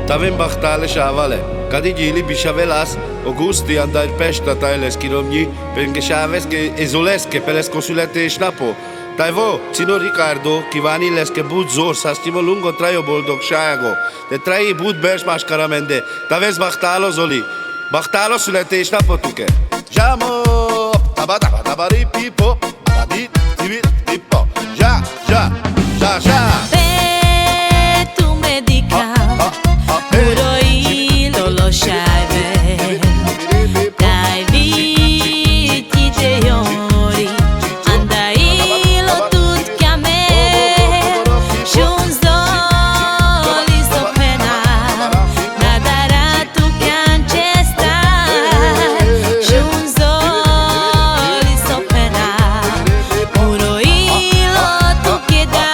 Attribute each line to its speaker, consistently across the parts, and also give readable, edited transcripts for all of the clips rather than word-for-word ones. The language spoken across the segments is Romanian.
Speaker 1: T'avem bahtale shavale. Kadi gili bishavelas, Augusti anda il pesta tailes kiromni, perché shaves che esoleske peles consulete schnapo. Taivo, Cino Ricardo, Kivani leske bud zor, sastimo lungo traio boldog shago. De trai bud besh mashkaramende. Taves bahtalo zoli. Bahtalo sulete schnapo tuke. Jamo, tabari pipo, tabit, tibit, pipo. Ja.
Speaker 2: Tu medica, puro ilo lo shave. Dai viti de ori, anda ilo tut chiame. Shunzoli so pena, nadara tu piancesta. Shunzoli so pena, puro ilo tu chieda.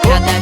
Speaker 2: Cada